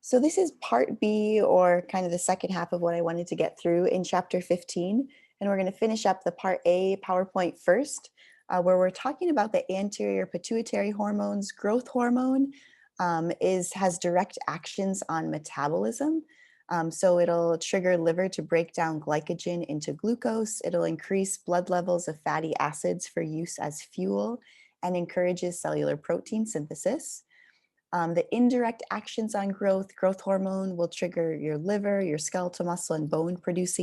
So this is part B, or kind of the second half of what I wanted to get through in chapter 15. And we're going to finish up the part A PowerPoint first, where we're talking about the anterior pituitary hormones. Growth hormone has direct actions on metabolism. So it'll trigger liver to break down glycogen into glucose. It'll increase blood levels of fatty acids for use as fuel and encourages cellular protein synthesis. The indirect actions on growth hormone will trigger your liver, your skeletal muscle, and bone to produce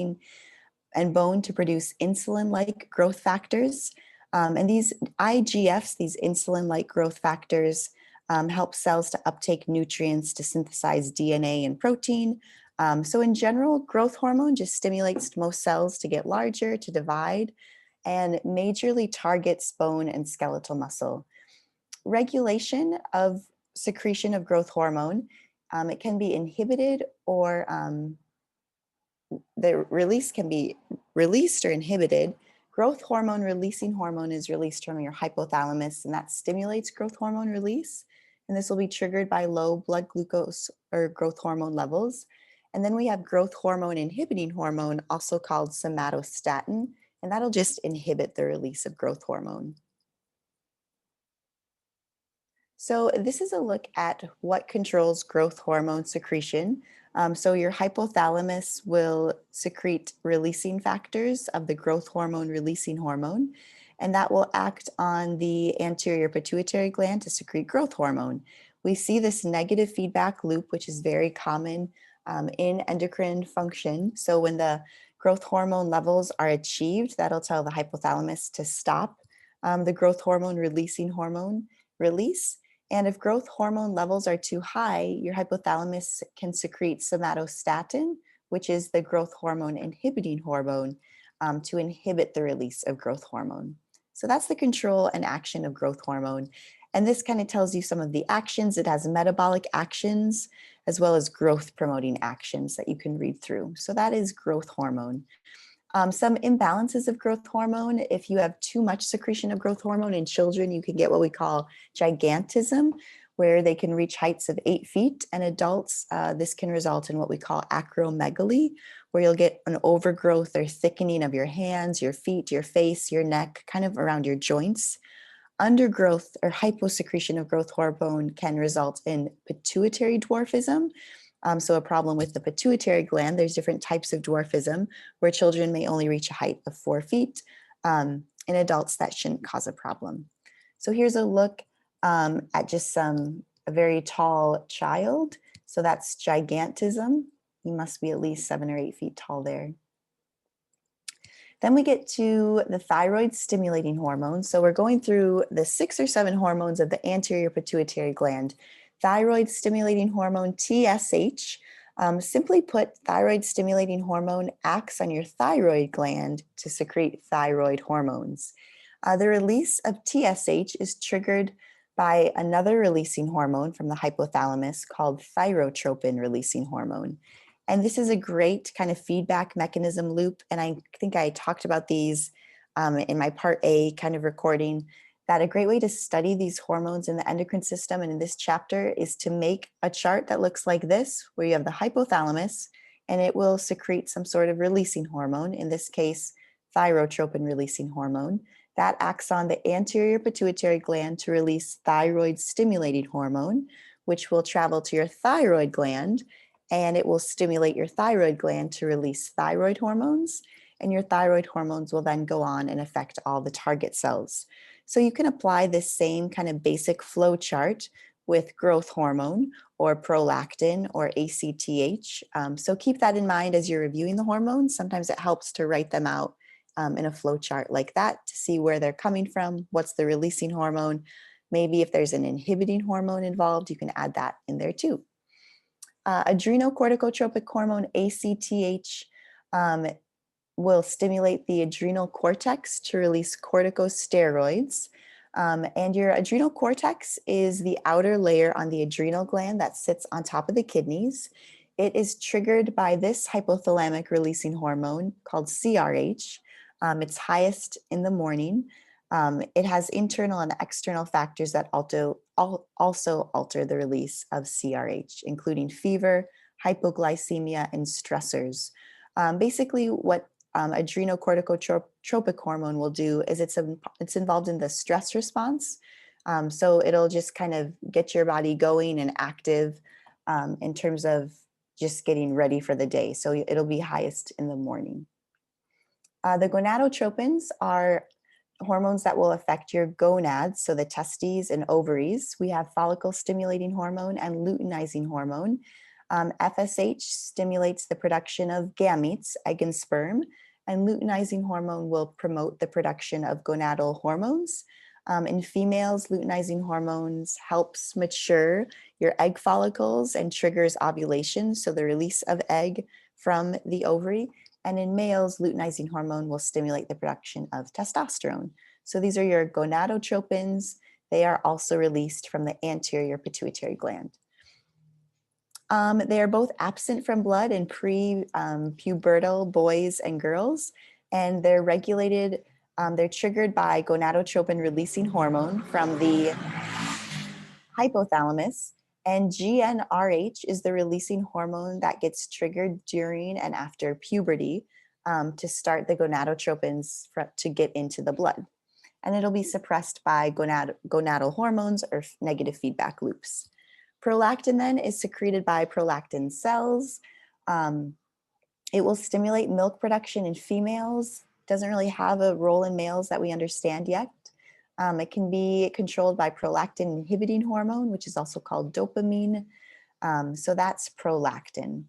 insulin-like growth factors. And these IGFs, these insulin-like growth factors, help cells to uptake nutrients, to synthesize DNA and protein. So in general, growth hormone just stimulates most cells to get larger, to divide, and majorly targets bone and skeletal muscle. Regulation of secretion of growth hormone, it can be inhibited, or the release can be released or inhibited. Growth hormone releasing hormone is released from your hypothalamus, and that stimulates growth hormone release. And this will be triggered by low blood glucose or growth hormone levels. And then we have growth hormone inhibiting hormone, also called somatostatin, and that'll just inhibit the release of growth hormone. So this is a look at what controls growth hormone secretion. So your hypothalamus will secrete releasing factors of the growth hormone releasing hormone, and that will act on the anterior pituitary gland to secrete growth hormone. We see this negative feedback loop, which is very common in endocrine function. So when the growth hormone levels are achieved, that'll tell the hypothalamus to stop the growth hormone releasing hormone release. And if growth hormone levels are too high, your hypothalamus can secrete somatostatin, which is the growth hormone inhibiting hormone, to inhibit the release of growth hormone. So that's the control and action of growth hormone. And this kind of tells you some of the actions. It has metabolic actions as well as growth promoting actions that you can read through. So that is growth hormone. Some imbalances of growth hormone: if you have too much secretion of growth hormone in children, you can get what we call gigantism, where they can reach heights of 8 feet. And adults, this can result in what we call acromegaly, where you'll get an overgrowth or thickening of your hands, your feet, your face, your neck, kind of around your joints. Undergrowth or hyposecretion of growth hormone can result in pituitary dwarfism. So a problem with the pituitary gland. There's different types of dwarfism where children may only reach a height of 4 feet. In adults, that shouldn't cause a problem. So here's a look at just a very tall child. So that's gigantism. You must be at least 7 or 8 feet tall there. Then we get to the thyroid stimulating hormones. So we're going through the 6 or 7 hormones of the anterior pituitary gland. Thyroid stimulating hormone, TSH. Simply put, thyroid stimulating hormone acts on your thyroid gland to secrete thyroid hormones. The release of TSH is triggered by another releasing hormone from the hypothalamus called thyrotropin releasing hormone. And this is a great kind of feedback mechanism loop. And I think I talked about these in my part A kind of recording, that a great way to study these hormones in the endocrine system and in this chapter is to make a chart that looks like this, where you have the hypothalamus and it will secrete some sort of releasing hormone, in this case, thyrotropin releasing hormone. That acts on the anterior pituitary gland to release thyroid stimulating hormone, which will travel to your thyroid gland, and it will stimulate your thyroid gland to release thyroid hormones, and your thyroid hormones will then go on and affect all the target cells. So you can apply this same kind of basic flow chart with growth hormone or prolactin or ACTH. So keep that in mind as you're reviewing the hormones. Sometimes it helps to write them out in a flow chart like that to see where they're coming from, what's the releasing hormone. Maybe if there's an inhibiting hormone involved, you can add that in there too. Adrenocorticotropic hormone, ACTH, will stimulate the adrenal cortex to release corticosteroids. And your adrenal cortex is the outer layer on the adrenal gland that sits on top of the kidneys. It is triggered by this hypothalamic releasing hormone called CRH. It's highest in the morning. It has internal and external factors that also alter the release of CRH, including fever, hypoglycemia, and stressors. Basically, what adrenocorticotropic hormone will do is it's involved in the stress response. So it'll just kind of get your body going and active in terms of just getting ready for the day. So it'll be highest in the morning. The gonadotropins are hormones that will affect your gonads, so the testes and ovaries. We have follicle stimulating hormone and luteinizing hormone. FSH stimulates the production of gametes, egg and sperm, and luteinizing hormone will promote the production of gonadal hormones. In females, luteinizing hormones helps mature your egg follicles and triggers ovulation, so the release of egg from the ovary. And in males, luteinizing hormone will stimulate the production of testosterone. So these are your gonadotropins. They are also released from the anterior pituitary gland. They are both absent from blood in pre-pubertal boys and girls, and they're regulated, they're triggered by gonadotropin releasing hormone from the hypothalamus, and GnRH is the releasing hormone that gets triggered during and after puberty to start the gonadotropins to get into the blood. And it'll be suppressed by gonadal hormones or negative feedback loops. Prolactin then is secreted by prolactin cells. It will stimulate milk production in females. Doesn't really have a role in males that we understand yet. It can be controlled by prolactin inhibiting hormone, which is also called dopamine. So that's prolactin.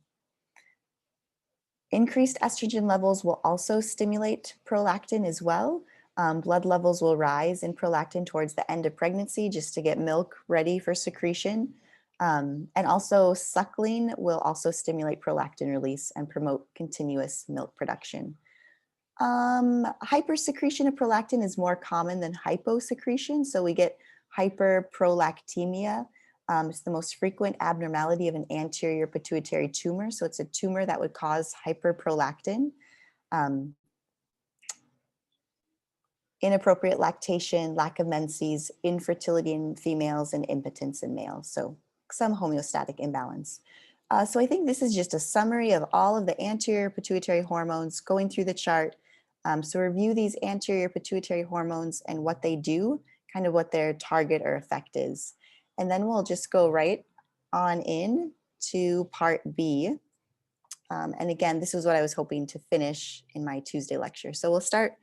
Increased estrogen levels will also stimulate prolactin as well. Blood levels will rise in prolactin towards the end of pregnancy just to get milk ready for secretion. And also suckling will also stimulate prolactin release and promote continuous milk production. Hypersecretion of prolactin is more common than hyposecretion. So we get hyperprolactemia. It's the most frequent abnormality of an anterior pituitary tumor. So it's a tumor that would cause hyperprolactin. Inappropriate lactation, lack of menses, infertility in females, and impotence in males. So some homeostatic imbalance. So I think this is just a summary of all of the anterior pituitary hormones going through the chart. So review these anterior pituitary hormones and what they do, kind of what their target or effect is. And then we'll just go right on in to part B. And again, this is what I was hoping to finish in my Tuesday lecture. So we'll start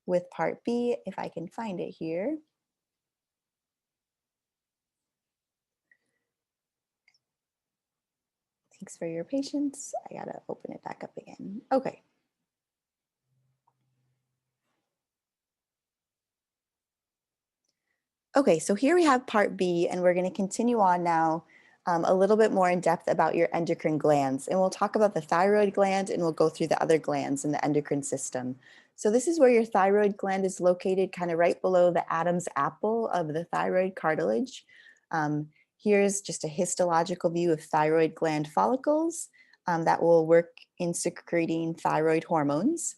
with part B, if I can find it here. Thanks for your patience. I gotta open it back up again. Okay. Okay, so here we have part B, and we're going to continue on now a little bit more in depth about your endocrine glands. And we'll talk about the thyroid gland, and we'll go through the other glands in the endocrine system. So this is where your thyroid gland is located, kind of right below the Adam's apple of the thyroid cartilage. Here's just a histological view of thyroid gland follicles that will work in secreting thyroid hormones.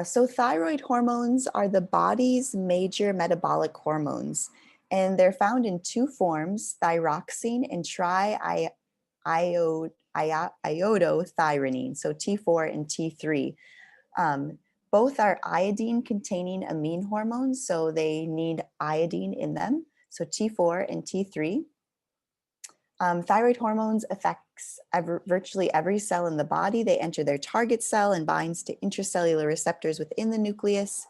So thyroid hormones are the body's major metabolic hormones, and they're found in two forms, thyroxine and triiodothyronine, so T4 and T3. Both are iodine-containing amine hormones, so they need iodine in them, so T4 and T3. Thyroid hormones affects virtually every cell in the body. They enter their target cell and binds to intracellular receptors within the nucleus.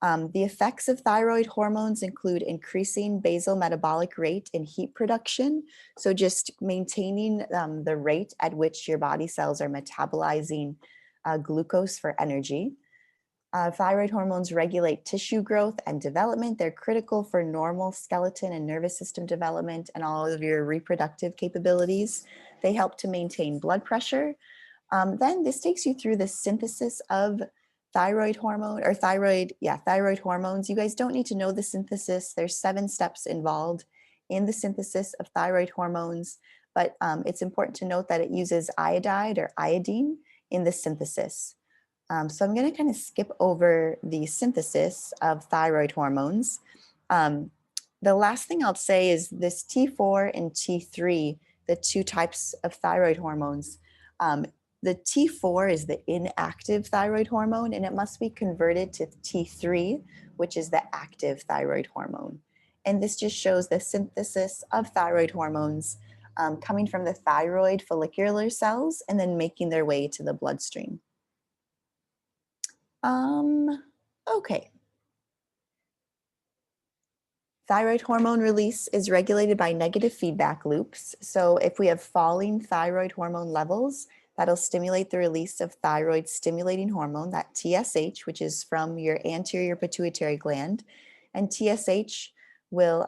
The effects of thyroid hormones include increasing basal metabolic rate and heat production. So just maintaining the rate at which your body cells are metabolizing glucose for energy. Thyroid hormones regulate tissue growth and development. They're critical for normal skeleton and nervous system development and all of your reproductive capabilities. They help to maintain blood pressure. Then this takes you through the synthesis of thyroid hormone or thyroid hormones. You guys don't need to know the synthesis. There's 7 steps involved in the synthesis of thyroid hormones, but it's important to note that it uses iodide or iodine in the synthesis. So I'm going to kind of skip over the synthesis of thyroid hormones. Um, the last thing I'll say is this T4 and T3, the two types of thyroid hormones. The T4 is the inactive thyroid hormone, and it must be converted to T3, which is the active thyroid hormone. And this just shows the synthesis of thyroid hormones coming from the thyroid follicular cells and then making their way to the bloodstream. Okay. Thyroid hormone release is regulated by negative feedback loops. So if we have falling thyroid hormone levels, that'll stimulate the release of thyroid stimulating hormone, that TSH, which is from your anterior pituitary gland. And TSH will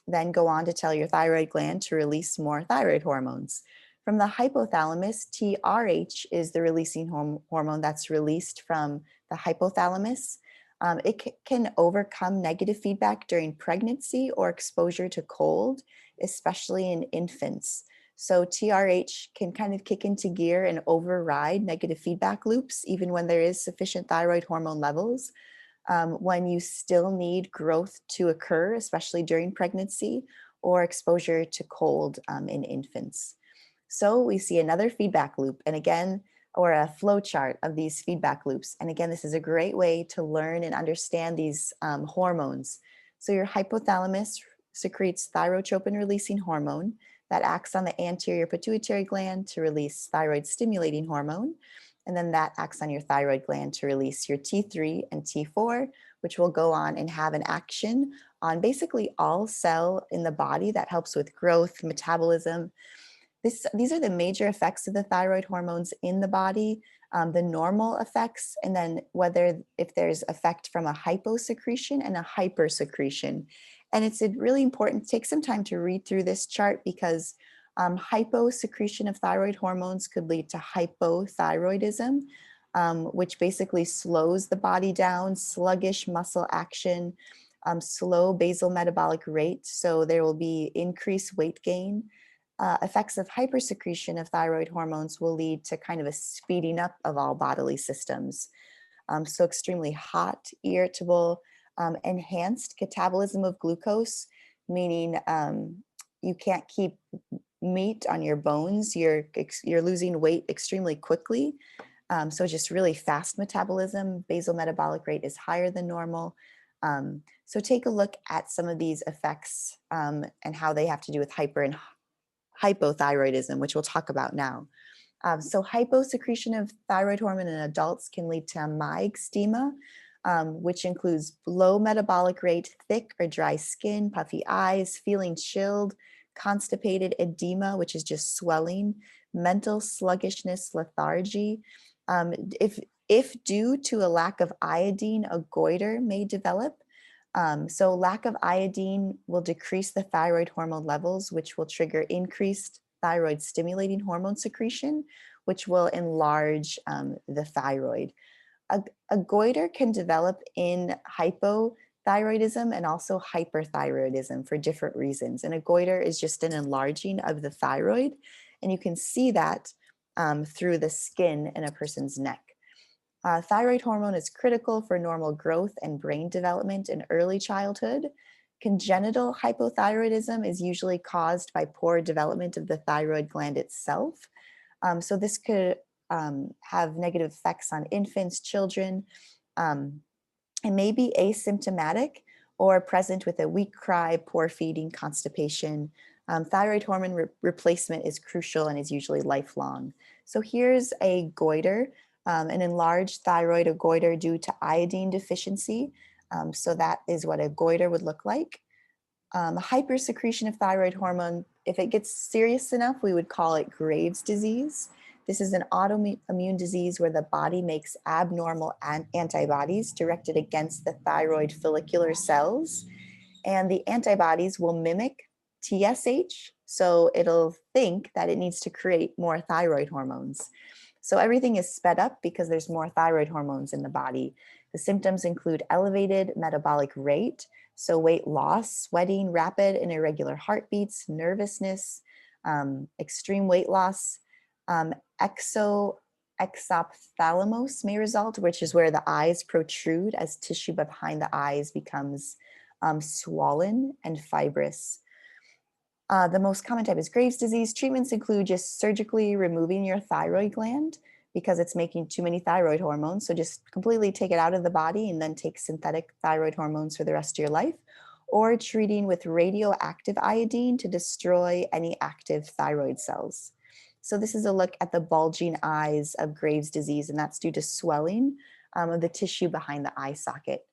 then go on to tell your thyroid gland to release more thyroid hormones. From the hypothalamus, TRH is the releasing hormone that's released from the hypothalamus. It can overcome negative feedback during pregnancy or exposure to cold, especially in infants. So TRH can kind of kick into gear and override negative feedback loops, even when there is sufficient thyroid hormone levels. When you still need growth to occur, especially during pregnancy or exposure to cold in infants. So we see another feedback loop, and again, or a flow chart of these feedback loops. And again, this is a great way to learn and understand these hormones. So your hypothalamus secretes thyrotropin releasing hormone that acts on the anterior pituitary gland to release thyroid stimulating hormone. And then that acts on your thyroid gland to release your T3 and T4, which will go on and have an action on basically all cell in the body that helps with growth, metabolism. These are the major effects of the thyroid hormones in the body, the normal effects, and then if there's effect from a hyposecretion and a hypersecretion. And it's really important to take some time to read through this chart because hyposecretion of thyroid hormones could lead to hypothyroidism, which basically slows the body down, sluggish muscle action, slow basal metabolic rate. So there will be increased weight gain. Effects of hypersecretion of thyroid hormones will lead to kind of a speeding up of all bodily systems. So extremely hot, irritable, enhanced catabolism of glucose, meaning you can't keep meat on your bones. You're losing weight extremely quickly. So just really fast metabolism. Basal metabolic rate is higher than normal. So take a look at some of these effects and how they have to do with hyper and hypothyroidism, which we'll talk about now. So hyposecretion of thyroid hormone in adults can lead to myxedema, which includes low metabolic rate, thick or dry skin, puffy eyes, feeling chilled, constipated edema, which is just swelling, mental sluggishness, lethargy. If due to a lack of iodine, a goiter may develop. So lack of iodine will decrease the thyroid hormone levels, which will trigger increased thyroid stimulating hormone secretion, which will enlarge the thyroid. A goiter can develop in hypothyroidism and also hyperthyroidism for different reasons. And a goiter is just an enlarging of the thyroid. And you can see that through the skin in a person's neck. Thyroid hormone is critical for normal growth and brain development in early childhood. Congenital hypothyroidism is usually caused by poor development of the thyroid gland itself. So this could have negative effects on infants, children. It may be asymptomatic or present with a weak cry, poor feeding, constipation. Thyroid hormone replacement is crucial and is usually lifelong. So here's a goiter. An enlarged thyroid, a goiter due to iodine deficiency. So that is what a goiter would look like. Hypersecretion of thyroid hormone, if it gets serious enough, we would call it Graves' disease. This is an autoimmune disease where the body makes abnormal antibodies directed against the thyroid follicular cells. And the antibodies will mimic TSH, so it'll think that it needs to create more thyroid hormones. So everything is sped up because there's more thyroid hormones in the body. The symptoms include elevated metabolic rate, so weight loss, sweating, rapid and irregular heartbeats, nervousness, extreme weight loss, exophthalmos may result, which is where the eyes protrude as tissue behind the eyes becomes swollen and fibrous. The most common type is Graves' disease. Treatments include just surgically removing your thyroid gland because it's making too many thyroid hormones. So just completely take it out of the body and then take synthetic thyroid hormones for the rest of your life, or treating with radioactive iodine to destroy any active thyroid cells. So this is a look at the bulging eyes of Graves' disease, and that's due to swelling of the tissue behind the eye socket.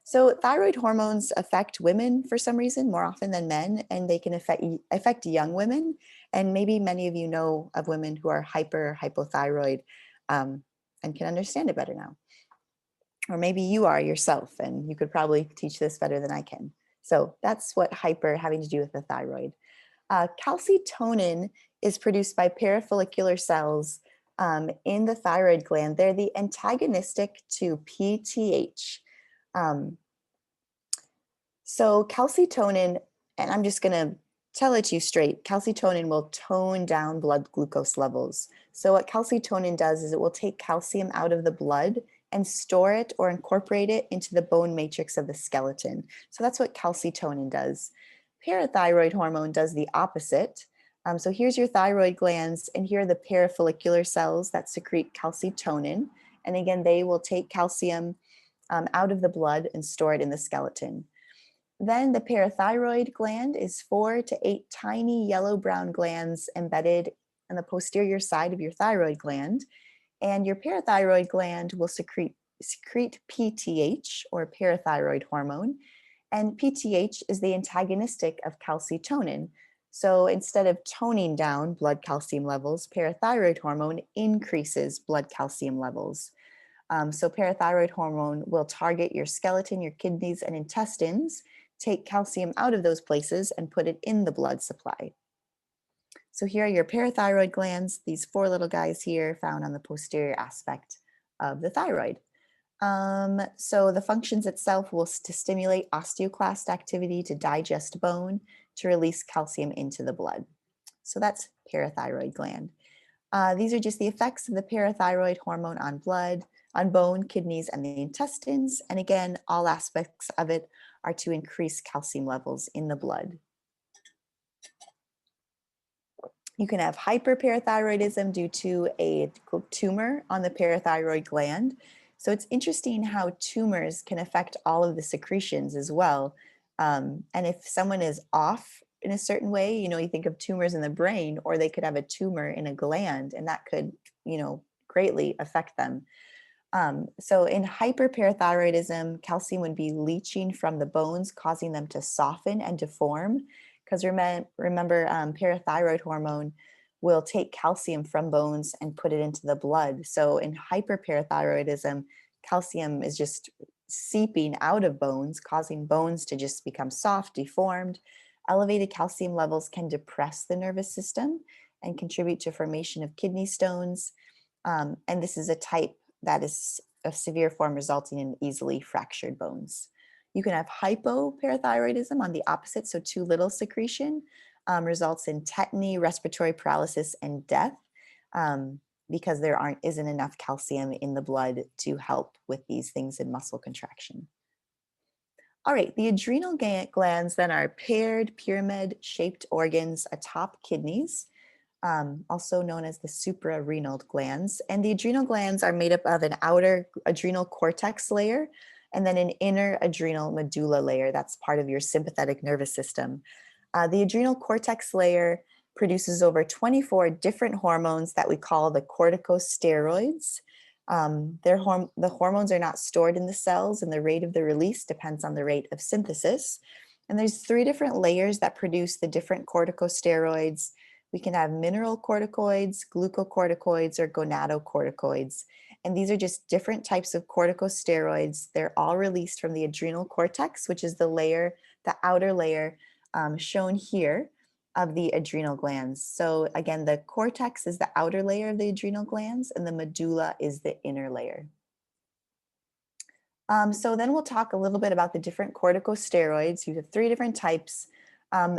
So thyroid hormones affect women for some reason more often than men, and they can affect young women. And maybe many of you know of women who are hypothyroid and can understand it better now. Or maybe you are yourself, and you could probably teach this better than I can. So that's what hyper having to do with the thyroid. Calcitonin is produced by parafollicular cells in the thyroid gland. They're the antagonistic to PTH. So calcitonin, and I'm just going to tell it to you straight, calcitonin will tone down blood glucose levels. So what calcitonin does is it will take calcium out of the blood and store it or incorporate it into the bone matrix of the skeleton. So that's what calcitonin does. Parathyroid hormone does the opposite. So here's your thyroid glands, and here are the parafollicular cells that secrete calcitonin. And again, they will take calcium out of the blood and store it in the skeleton. Then the parathyroid gland is 4 to 8 tiny yellow-brown glands embedded in the posterior side of your thyroid gland. And your parathyroid gland will secrete PTH, or parathyroid hormone. And PTH is the antagonistic of calcitonin. So instead of toning down blood calcium levels, parathyroid hormone increases blood calcium levels. So parathyroid hormone will target your skeleton, your kidneys, and intestines, take calcium out of those places and put it in the blood supply. So here are your parathyroid glands, these 4 little guys here found on the posterior aspect of the thyroid. So the functions itself will to stimulate osteoclast activity, to digest bone, to release calcium into the blood. So that's parathyroid gland. These are just the effects of the parathyroid hormone on blood, on bone, kidneys, and the intestines. And again, all aspects of it are to increase calcium levels in the blood. You can have hyperparathyroidism due to a tumor on the parathyroid gland. So it's interesting how tumors can affect all of the secretions as well. And if someone is off in a certain way, you think of tumors in the brain, or they could have a tumor in a gland, and that could, greatly affect them. So in hyperparathyroidism, calcium would be leaching from the bones, causing them to soften and deform. Because remember, parathyroid hormone will take calcium from bones and put it into the blood. So in hyperparathyroidism, calcium is just seeping out of bones, causing bones to just become soft, deformed. Elevated calcium levels can depress the nervous system and contribute to formation of kidney stones. And this is a type that is a severe form, resulting in easily fractured bones. You can have hypoparathyroidism on the opposite, so too little secretion results in tetany, respiratory paralysis, and death because there isn't enough calcium in the blood to help with these things in muscle contraction. All right, the adrenal glands then are paired pyramid-shaped organs atop kidneys, also known as the suprarenal glands. And the adrenal glands are made up of an outer adrenal cortex layer and then an inner adrenal medulla layer. That's part of your sympathetic nervous system. The adrenal cortex layer produces over 24 different hormones that we call the corticosteroids. The hormones are not stored in the cells, and the rate of the release depends on the rate of synthesis. And there's 3 different layers that produce the different corticosteroids. We can have mineral corticoids, glucocorticoids, or gonadotropins. And these are just different types of corticosteroids. They're all released from the adrenal cortex, which is the outer layer shown here of the adrenal glands. So again, the cortex is the outer layer of the adrenal glands, and the medulla is the inner layer. So then we'll talk a little bit about the different corticosteroids. You have 3 different types.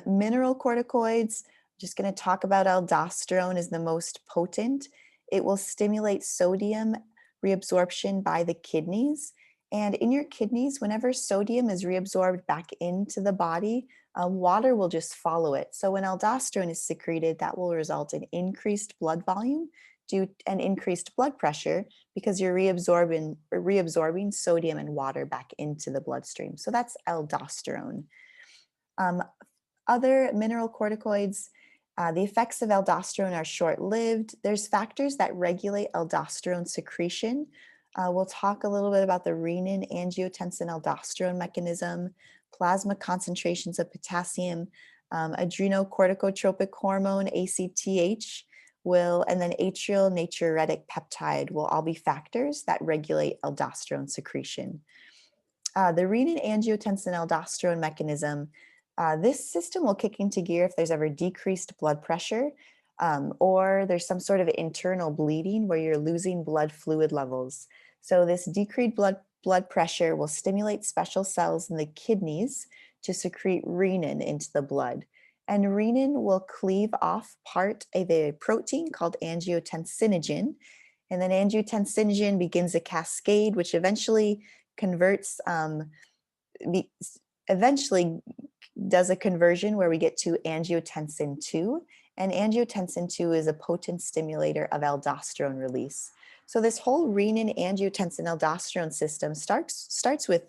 Mineral corticoids, just going to talk about aldosterone is the most potent. It will stimulate sodium reabsorption by the kidneys. And in your kidneys, whenever sodium is reabsorbed back into the body, water will just follow it. So when aldosterone is secreted, that will result in increased blood volume due and increased blood pressure because you're reabsorbing sodium and water back into the bloodstream. So that's aldosterone. Other mineralocorticoids, the effects of aldosterone are short-lived. There's factors that regulate aldosterone secretion. We'll talk a little bit about the renin, angiotensin, aldosterone mechanism, plasma concentrations of potassium, adrenocorticotropic hormone, ACTH, and then atrial natriuretic peptide will all be factors that regulate aldosterone secretion. The renin, angiotensin, aldosterone mechanism, this system will kick into gear if there's ever decreased blood pressure or there's some sort of internal bleeding where you're losing blood fluid levels. So this decreased blood pressure will stimulate special cells in the kidneys to secrete renin into the blood. And renin will cleave off part of a protein called angiotensinogen. And then angiotensinogen begins a cascade, which eventually converts, eventually does a conversion where we get to angiotensin 2. And angiotensin 2 is a potent stimulator of aldosterone release. So this whole renin, angiotensin, aldosterone system starts with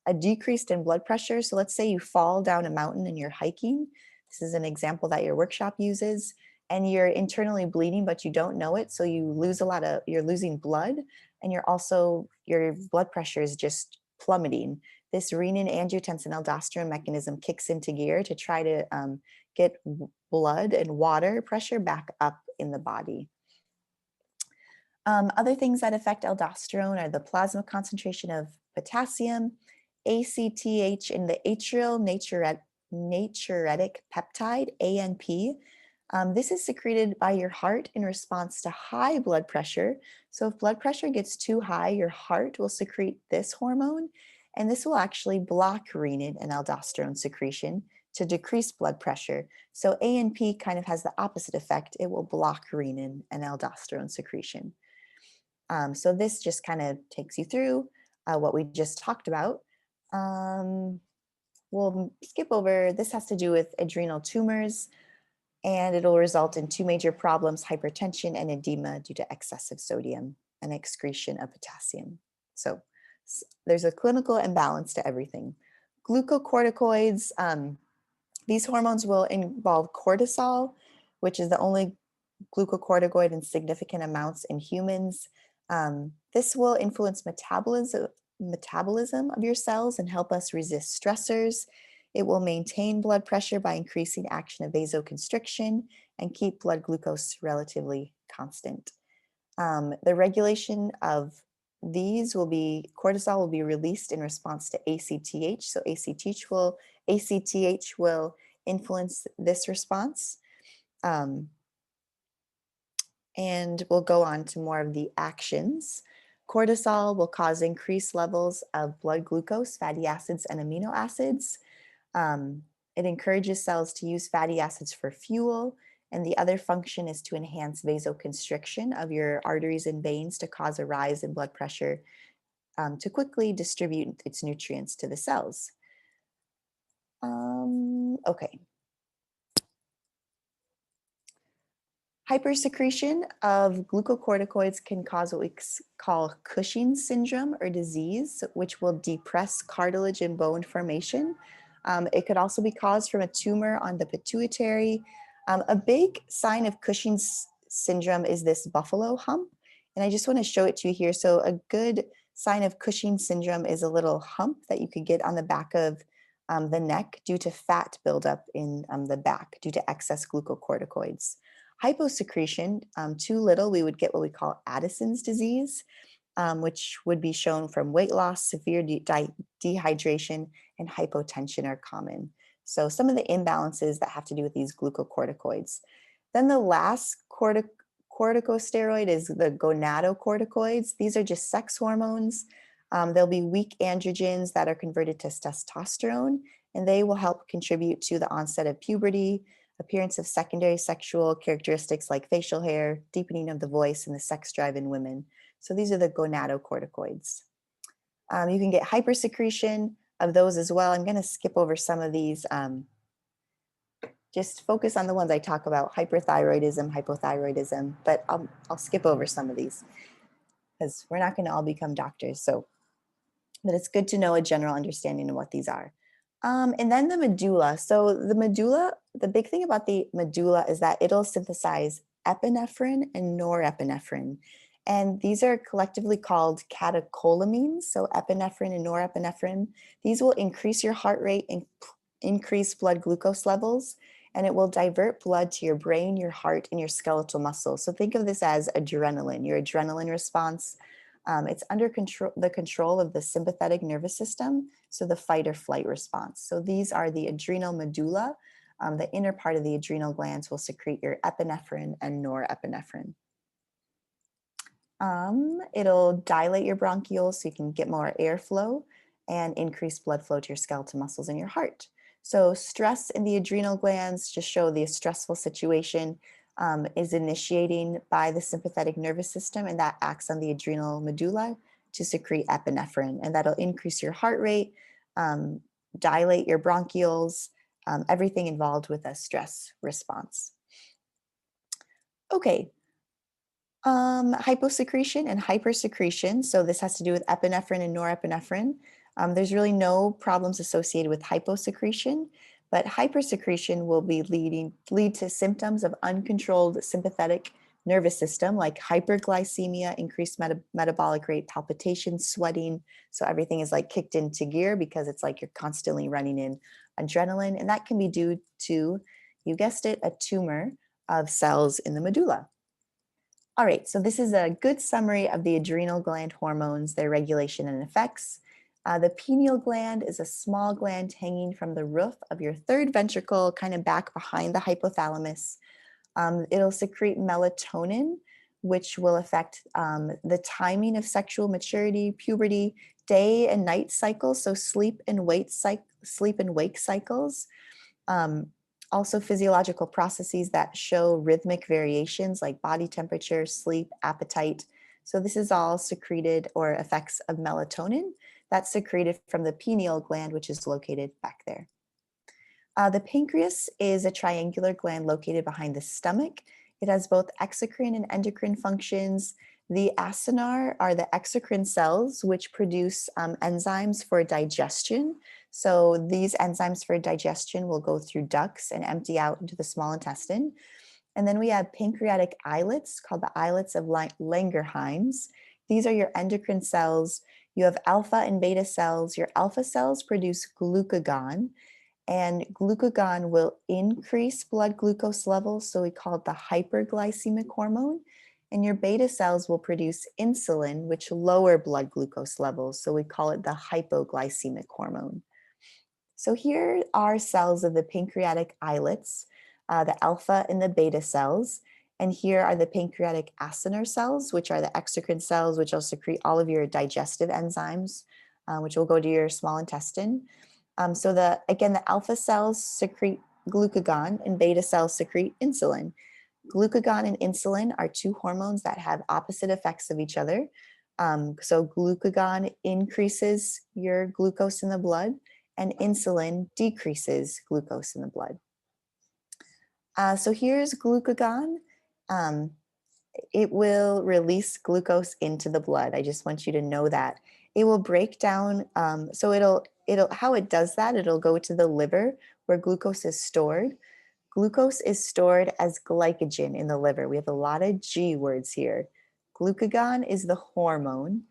a decrease in blood pressure. So let's say you fall down a mountain and you're hiking. This is an example that your workshop uses, and you're internally bleeding, but you don't know it. So you lose you're losing blood, and your blood pressure is just plummeting. This renin, angiotensin, aldosterone mechanism kicks into gear to try to get blood and water pressure back up in the body. Other things that affect aldosterone are the plasma concentration of potassium, ACTH, and the atrial natriuretic peptide, ANP. This is secreted by your heart in response to high blood pressure. So if blood pressure gets too high, your heart will secrete this hormone, and this will actually block renin and aldosterone secretion to decrease blood pressure. So ANP kind of has the opposite effect. It will block renin and aldosterone secretion. So this just kind of takes you through what we just talked about. We'll skip over, this has to do with adrenal tumors, and it'll result in two major problems: hypertension and edema due to excessive sodium and excretion of potassium. So there's a clinical imbalance to everything. Glucocorticoids, these hormones will involve cortisol, which is the only glucocorticoid in significant amounts in humans. This will influence metabolism of your cells and help us resist stressors. It will maintain blood pressure by increasing action of vasoconstriction and keep blood glucose relatively constant. The regulation of these cortisol will be released in response to ACTH. So ACTH will influence this response. And we'll go on to more of the actions. Cortisol will cause increased levels of blood glucose, fatty acids, and amino acids. It encourages cells to use fatty acids for fuel, and the other function is to enhance vasoconstriction of your arteries and veins to cause a rise in blood pressure to quickly distribute its nutrients to the cells. Okay. Hypersecretion of glucocorticoids can cause what we call Cushing syndrome or disease, which will depress cartilage and bone formation. It could also be caused from a tumor on the pituitary. A big sign of Cushing's syndrome is this buffalo hump, and I just want to show it to you here. So a good sign of Cushing syndrome is a little hump that you could get on the back of the neck due to fat buildup in the back due to excess glucocorticoids. Hyposecretion, too little, we would get what we call Addison's disease, which would be shown from weight loss, severe dehydration, and hypotension are common. So some of the imbalances that have to do with these glucocorticoids. Then the last corticosteroid is the gonadotropins. These are just sex hormones. There'll be weak androgens that are converted to testosterone, and they will help contribute to the onset of puberty. appearance of secondary sexual characteristics like facial hair, deepening of the voice, and the sex drive in women. So these are the gonadotropins. You can get hypersecretion of those as well. I'm going to skip over some of these. Just focus on the ones I talk about, hyperthyroidism, hypothyroidism, but I'll skip over some of these because we're not going to all become doctors. So, but it's good to know a general understanding of what these are. And then the medulla. So the medulla, the big thing about the medulla is that it'll synthesize epinephrine and norepinephrine. And these are collectively called catecholamines. So epinephrine and norepinephrine. These will increase your heart rate and increase blood glucose levels, and it will divert blood to your brain, your heart, and your skeletal muscles. So think of this as adrenaline, your adrenaline response. It's under the control of the sympathetic nervous system, so the fight or flight response. So these are the adrenal medulla. The inner part of the adrenal glands will secrete your epinephrine and norepinephrine. It'll dilate your bronchioles so you can get more airflow and increase blood flow to your skeletal muscles and your heart. So stress in the adrenal glands just show the stressful situation is initiating by the sympathetic nervous system, and that acts on the adrenal medulla to secrete epinephrine, and that'll increase your heart rate, dilate your bronchioles, everything involved with a stress response. Okay. Hyposecretion and hypersecretion. So this has to do with epinephrine and norepinephrine. There's really no problems associated with hyposecretion, but hypersecretion will lead to symptoms of uncontrolled sympathetic nervous system like hyperglycemia, increased metabolic rate, palpitations, sweating. So everything is like kicked into gear because it's like you're constantly running in adrenaline, and that can be due to, you guessed it, a tumor of cells in the medulla. All right, so this is a good summary of the adrenal gland hormones, their regulation and effects. The pineal gland is a small gland hanging from the roof of your third ventricle, kind of back behind the hypothalamus. It'll secrete melatonin, which will affect the timing of sexual maturity, puberty, day and night cycles, so sleep and wake cycles. Also physiological processes that show rhythmic variations like body temperature, sleep, appetite. So this is all secreted or effects of melatonin that's secreted from the pineal gland, which is located back there. The pancreas is a triangular gland located behind the stomach. It has both exocrine and endocrine functions. The acinar are the exocrine cells, which produce enzymes for digestion. So these enzymes for digestion will go through ducts and empty out into the small intestine. And then we have pancreatic islets called the islets of Langerhans. These are your endocrine cells. You have alpha and beta cells. Your alpha cells produce glucagon, and glucagon will increase blood glucose levels. So we call it the hyperglycemic hormone. And your beta cells will produce insulin, which lower blood glucose levels. So we call it the hypoglycemic hormone. So here are cells of the pancreatic islets, the alpha and the beta cells. And here are the pancreatic acinar cells, which are the exocrine cells, which will secrete all of your digestive enzymes, which will go to your small intestine. So the alpha cells secrete glucagon and beta cells secrete insulin. Glucagon and insulin are two hormones that have opposite effects of each other. So glucagon increases your glucose in the blood, and insulin decreases glucose in the blood. So here's glucagon. It will release glucose into the blood. I just want you to know that. It will break down, so how it does that, it'll go to the liver where glucose is stored. Glucose is stored as glycogen in the liver. We have a lot of G words here. Glucagon is the hormone.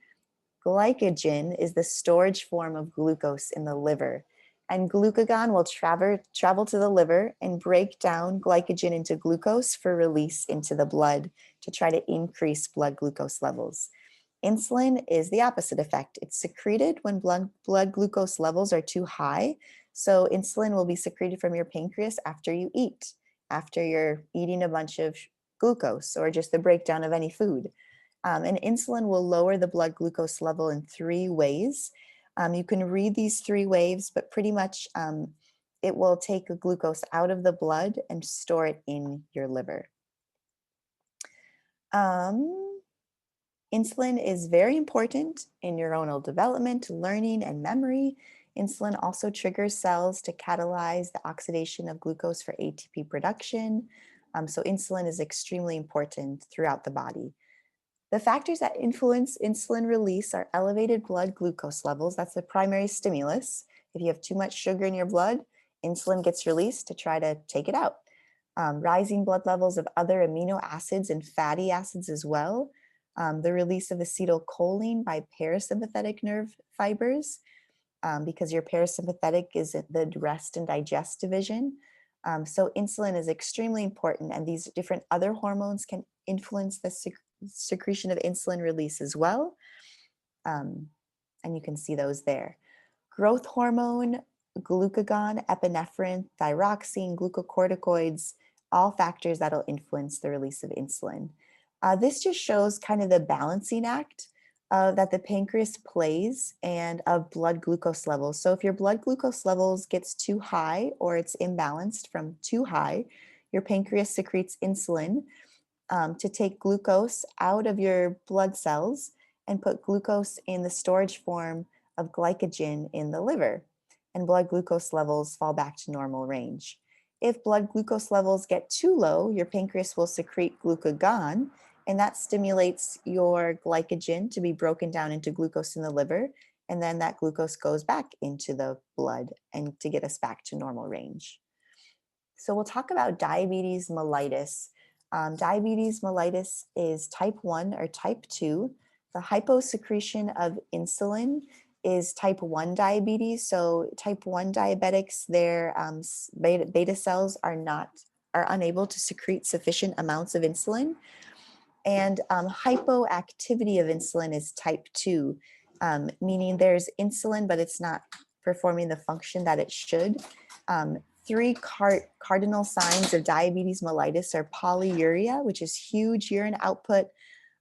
Glycogen is the storage form of glucose in the liver. And glucagon will travel to the liver and break down glycogen into glucose for release into the blood to try to increase blood glucose levels. Insulin is the opposite effect. It's secreted when blood glucose levels are too high. So insulin will be secreted from your pancreas after you eat, after you're eating a bunch of glucose or just the breakdown of any food. And insulin will lower the blood glucose level in 3 ways. You can read these 3 ways, but pretty much it will take glucose out of the blood and store it in your liver. Insulin is very important in neuronal development, learning, and memory. Insulin also triggers cells to catalyze the oxidation of glucose for ATP production. So insulin is extremely important throughout the body. The factors that influence insulin release are elevated blood glucose levels. That's the primary stimulus. If you have too much sugar in your blood, insulin gets released to try to take it out. Rising blood levels of other amino acids and fatty acids as well. The release of acetylcholine by parasympathetic nerve fibers, because your parasympathetic is the rest and digest division. So insulin is extremely important, and these different other hormones can influence the secretion of insulin release as well. And you can see those there. Growth hormone, glucagon, epinephrine, thyroxine, glucocorticoids, all factors that'll influence the release of insulin. This just shows kind of the balancing act that the pancreas plays and of blood glucose levels. So if your blood glucose levels gets too high or it's imbalanced from too high, your pancreas secretes insulin to take glucose out of your blood cells and put glucose in the storage form of glycogen in the liver, and blood glucose levels fall back to normal range. If blood glucose levels get too low, your pancreas will secrete glucagon, and that stimulates your glycogen to be broken down into glucose in the liver, and then that glucose goes back into the blood and to get us back to normal range. So we'll talk about diabetes mellitus. Diabetes mellitus is type 1 or type 2. The hyposecretion of insulin is type 1 diabetes. So type 1 diabetics, their beta cells are unable to secrete sufficient amounts of insulin. And hypoactivity of insulin is type 2, meaning there's insulin, but it's not performing the function that it should. Three cardinal signs of diabetes mellitus are polyuria, which is huge urine output.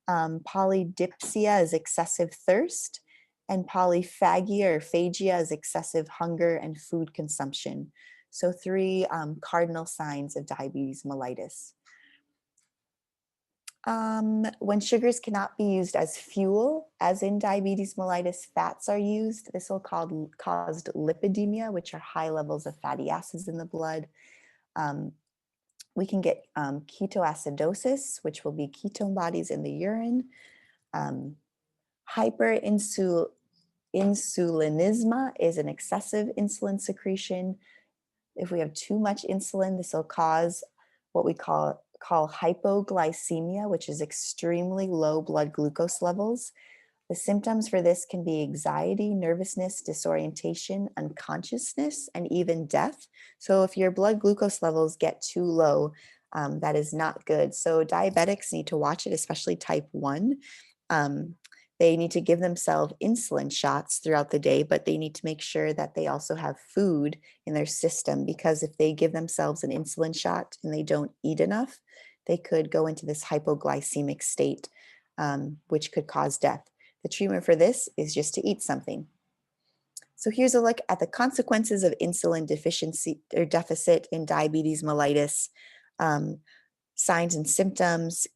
Polydipsia is excessive thirst, and polyphagia or phagia is excessive hunger and food consumption. So three cardinal signs of diabetes mellitus. When sugars cannot be used as fuel, as in diabetes mellitus, fats are used. This will cause lipidemia, which are high levels of fatty acids in the blood. We can get ketoacidosis, which will be ketone bodies in the urine. Hyperinsulinism is an excessive insulin secretion. If we have too much insulin, this will cause what we call hypoglycemia, which is extremely low blood glucose levels. The symptoms for this can be anxiety, nervousness, disorientation, unconsciousness, and even death. So if your blood glucose levels get too low, that is not good. So diabetics need to watch it, especially type 1. They need to give themselves insulin shots throughout the day, but they need to make sure that they also have food in their system, because if they give themselves an insulin shot and they don't eat enough, they could go into this hypoglycemic state, which could cause death. The treatment for this is just to eat something. So here's a look at the consequences of insulin deficiency or deficit in diabetes mellitus. Signs and symptoms,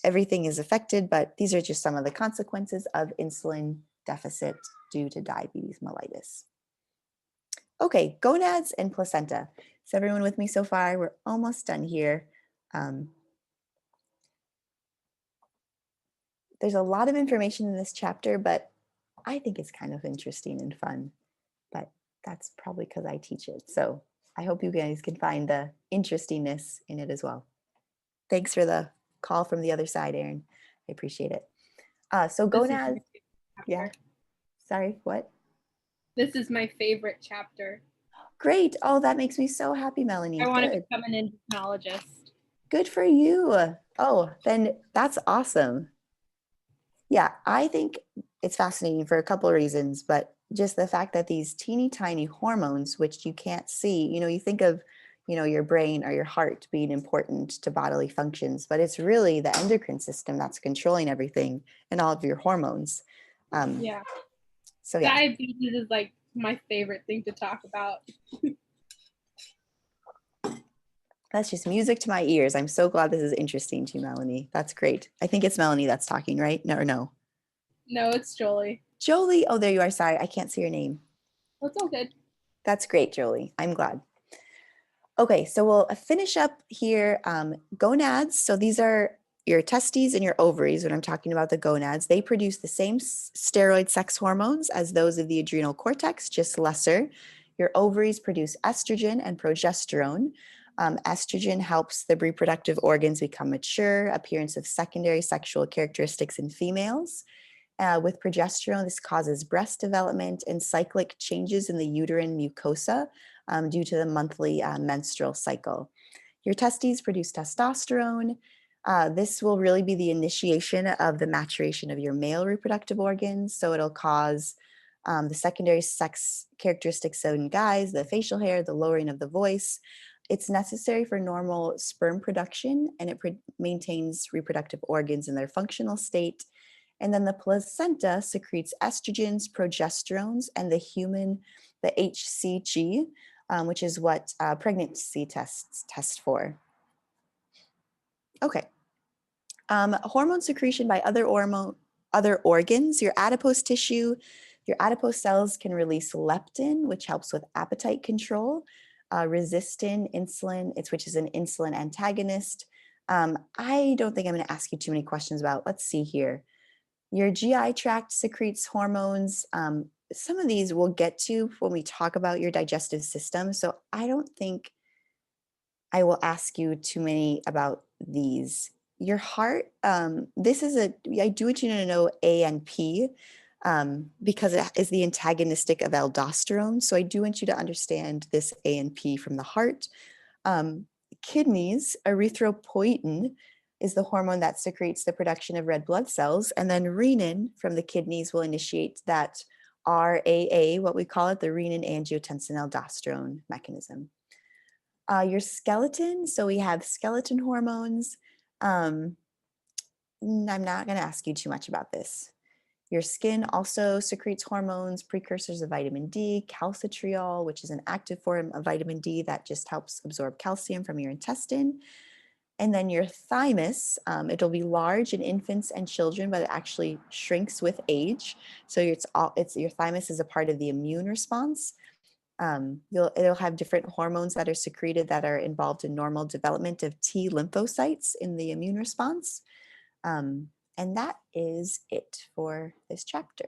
everything is affected, but these are just some of the consequences of insulin deficit due to diabetes mellitus. Okay, gonads and placenta. Is everyone with me so far? We're almost done here. There's a lot of information in this chapter, but I think it's kind of interesting and fun, but that's probably because I teach it. So I hope you guys can find the interestingness in it as well. Thanks for the call from the other side, Erin. I appreciate it. So gonads, yeah. Sorry, what? This is my favorite chapter. Great. Oh, that makes me so happy, Melanie. I want to become an endocrinologist. Good for you. Oh, then that's awesome. Yeah, I think it's fascinating for a couple of reasons, but just the fact that these teeny tiny hormones, which you can't see, you think of, your brain or your heart being important to bodily functions, but it's really the endocrine system that's controlling everything and all of your hormones. Yeah. So yeah. Diabetes is like my favorite thing to talk about. That's just music to my ears. I'm so glad this is interesting to you, Melanie. That's great. I think it's Melanie that's talking, right? No, or no? No, it's Jolie. Jolie. Oh, there you are. Sorry, I can't see your name. That's all good. That's great, Jolie. I'm glad. Okay, so we'll finish up here. Gonads. So these are your testes and your ovaries. When I'm talking about the gonads, they produce the same steroid sex hormones as those of the adrenal cortex, just lesser. Your ovaries produce estrogen and progesterone. Estrogen helps the reproductive organs become mature, appearance of secondary sexual characteristics in females. With progesterone, this causes breast development and cyclic changes in the uterine mucosa due to the monthly menstrual cycle. Your testes produce testosterone. This will really be the initiation of the maturation of your male reproductive organs. So it'll cause the secondary sex characteristics in guys, the facial hair, the lowering of the voice. It's necessary for normal sperm production, and it maintains reproductive organs in their functional state. And then the placenta secretes estrogens, progesterones, and the HCG, which is what pregnancy tests test for. Okay. Hormone secretion by other organs, your adipose tissue, your adipose cells can release leptin, which helps with appetite control, resistin, insulin, which is an insulin antagonist. I don't think I'm going to ask you too many questions about, let's see here. Your GI tract secretes hormones. Some of these we'll get to when we talk about your digestive system. So I don't think I will ask you too many about these. Your heart, I do want you to know A and P because it is the antagonistic of aldosterone. So I do want you to understand this A and P from the heart. Kidneys, erythropoietin, is the hormone that secretes the production of red blood cells. And then renin from the kidneys will initiate that RAA, what we call it, the renin-angiotensin-aldosterone mechanism. Your skeleton, so we have skeleton hormones. I'm not going to ask you too much about this. Your skin also secretes hormones, precursors of vitamin D, calcitriol, which is an active form of vitamin D that just helps absorb calcium from your intestine. And then your thymus, it'll be large in infants and children, but it actually shrinks with age. So your thymus is a part of the immune response. It'll have different hormones that are secreted that are involved in normal development of T lymphocytes in the immune response. And that is it for this chapter.